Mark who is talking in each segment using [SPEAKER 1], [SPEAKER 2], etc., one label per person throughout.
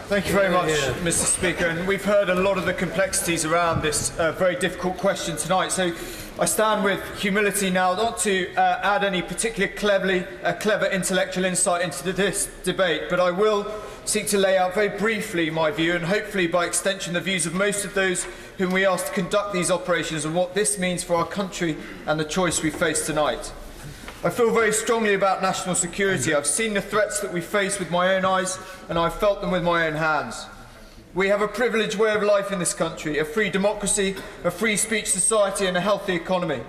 [SPEAKER 1] Thank you very much, Mr. Speaker. And we've heard a lot of the complexities around this very difficult question tonight. So I stand with humility now, not to add any particular clever intellectual insight into this debate, but I will seek to lay out very briefly my view, and hopefully by extension the views of most of those whom we asked to conduct these operations, and what this means for our country and the choice we face tonight. I feel very strongly about national security. I've seen the threats that we face with my own eyes, and I've felt them with my own hands. We have a privileged way of life in this country, a free democracy, a free speech society and a healthy economy.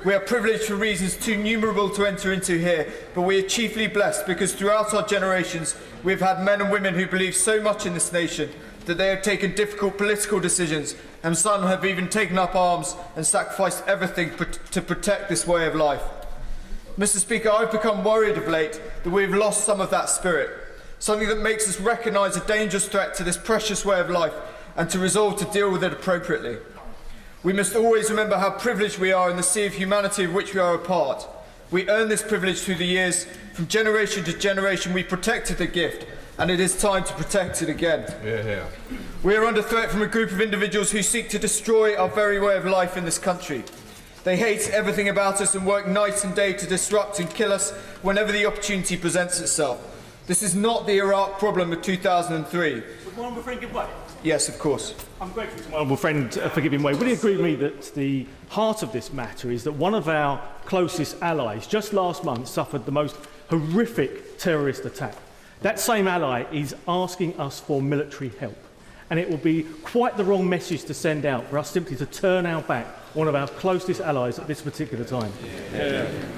[SPEAKER 1] We are privileged for reasons too numerable to enter into here, but we are chiefly blessed because throughout our generations we've had men and women who believe so much in this nation that they have taken difficult political decisions, and some have even taken up arms and sacrificed everything to protect this way of life. Mr. Speaker, I've become worried of late that we've lost some of that spirit, something that makes us recognise a dangerous threat to this precious way of life and to resolve to deal with it appropriately. We must always remember how privileged we are in the sea of humanity of which we are a part. We earned this privilege through the years. From generation to generation we protected the gift, and it is time to protect it again. We are under threat from a group of individuals who seek to destroy our very way of life in this country. They hate everything about us and work night and day to disrupt and kill us whenever the opportunity presents itself. This is not the Iraq problem of 2003.
[SPEAKER 2] Would my honourable friend give way?
[SPEAKER 1] Yes, of course.
[SPEAKER 2] I'm grateful to my honourable friend for giving way. Would he agree with me that the heart of this matter is that one of our closest allies just last month suffered the most horrific terrorist attack? That same ally is asking us for military help. And it will be quite the wrong message to send out for us simply to turn our back on one of our closest allies at this particular time.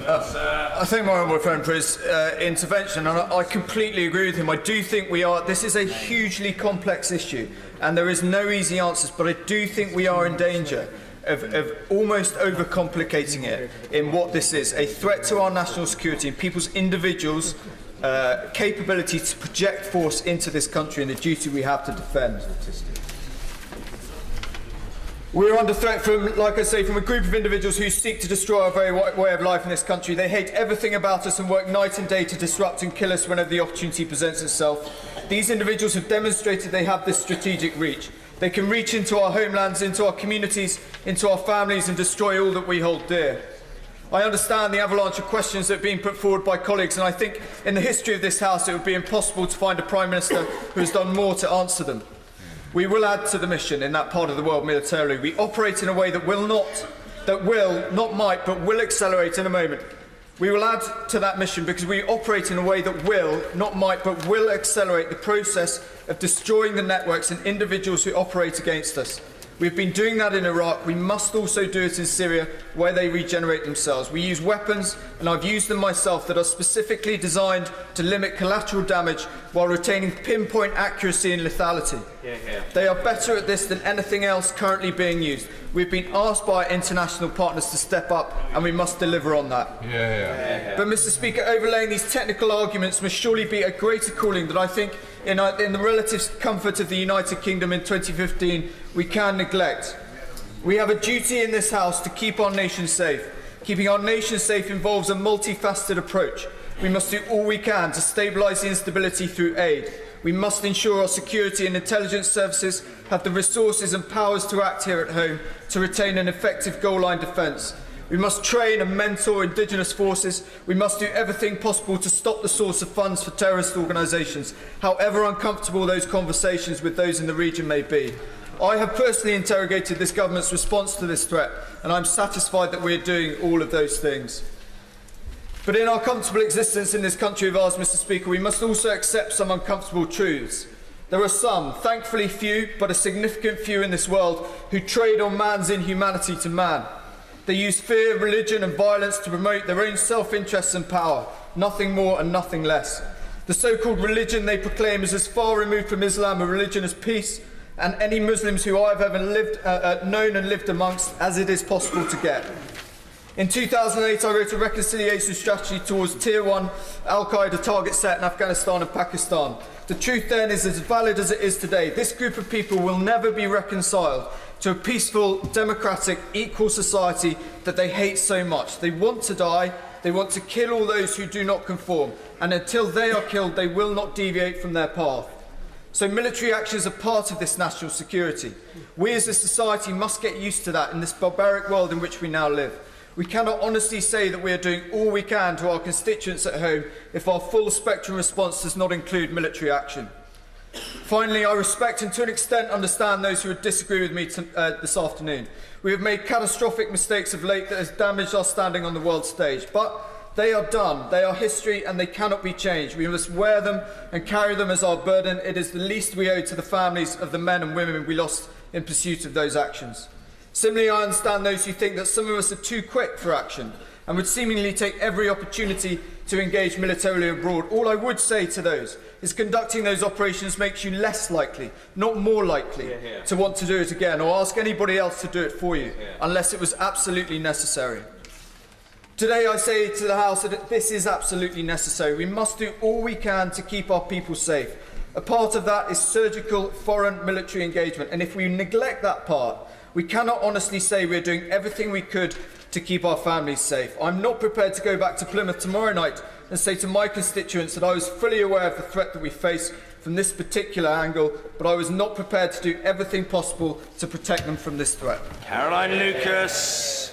[SPEAKER 1] I thank my honourable friend for his intervention, and I completely agree with him. I do think this is a hugely complex issue, and there is no easy answers, but I do think we are in danger of almost overcomplicating it in what this is, a threat to our national security and people's individuals' capability to project force into this country and the duty we have to defend. We're under threat from, like I say, from a group of individuals who seek to destroy our very way of life in this country. They hate everything about us and work night and day to disrupt and kill us whenever the opportunity presents itself. These individuals have demonstrated they have this strategic reach. They can reach into our homelands, into our communities, into our families and destroy all that we hold dear. I understand the avalanche of questions that are being put forward by colleagues, and I think in the history of this House it would be impossible to find a Prime Minister who has done more to answer them. We will add to the mission in that part of the world militarily. We operate in a way that will, not might, but will accelerate in a moment. We will add to that mission because we operate in a way that will, not might, but will accelerate the process of destroying the networks and individuals who operate against us. We've been doing that in Iraq. We must also do it in Syria, where they regenerate themselves. We use weapons, and I've used them myself, that are specifically designed to limit collateral damage while retaining pinpoint accuracy and lethality. They are better at this than anything else currently being used. We've been asked by our international partners to step up, and we must deliver on that. But, Mr. Speaker, overlaying these technical arguments must surely be a greater calling that I think, in the relative comfort of the United Kingdom in 2015, we can neglect. We have a duty in this House to keep our nation safe. Keeping our nation safe involves a multifaceted approach. We must do all we can to stabilise the instability through aid. We must ensure our security and intelligence services have the resources and powers to act here at home to retain an effective goal line defence. We must train and mentor indigenous forces. We must do everything possible to stop the source of funds for terrorist organisations, however uncomfortable those conversations with those in the region may be. I have personally interrogated this government's response to this threat, and I'm satisfied that we are doing all of those things. But in our comfortable existence in this country of ours, Mr. Speaker, we must also accept some uncomfortable truths. There are some, thankfully few, but a significant few in this world, who trade on man's inhumanity to man. They use fear, religion and violence to promote their own self-interests and power, nothing more and nothing less. The so-called religion they proclaim is as far removed from Islam, a religion as peace, and any Muslims who I have ever known and lived amongst, as it is possible to get. In 2008, I wrote a reconciliation strategy towards Tier 1 Al-Qaeda target set in Afghanistan and Pakistan. The truth then is as valid as it is today. This group of people will never be reconciled to a peaceful, democratic, equal society that they hate so much. They want to die, they want to kill all those who do not conform, and until they are killed, they will not deviate from their path. So military action is a part of this national security. We as a society must get used to that in this barbaric world in which we now live. We cannot honestly say that we are doing all we can to our constituents at home if our full spectrum response does not include military action. Finally, I respect and to an extent understand those who would disagree with me this afternoon. We have made catastrophic mistakes of late that has damaged our standing on the world stage, but they are done, they are history and they cannot be changed. We must wear them and carry them as our burden. It is the least we owe to the families of the men and women we lost in pursuit of those actions. Similarly, I understand those who think that some of us are too quick for action and would seemingly take every opportunity to engage militarily abroad. All I would say to those is conducting those operations makes you less likely, not more likely, to want to do it again or ask anybody else to do it for you, unless it was absolutely necessary. Today I say to the House that this is absolutely necessary. We must do all we can to keep our people safe. A part of that is surgical foreign military engagement, and if we neglect that part, we cannot honestly say we're doing everything we could to keep our families safe. I'm not prepared to go back to Plymouth tomorrow night and say to my constituents that I was fully aware of the threat that we face from this particular angle, but I was not prepared to do everything possible to protect them from this threat.
[SPEAKER 3] Caroline Lucas.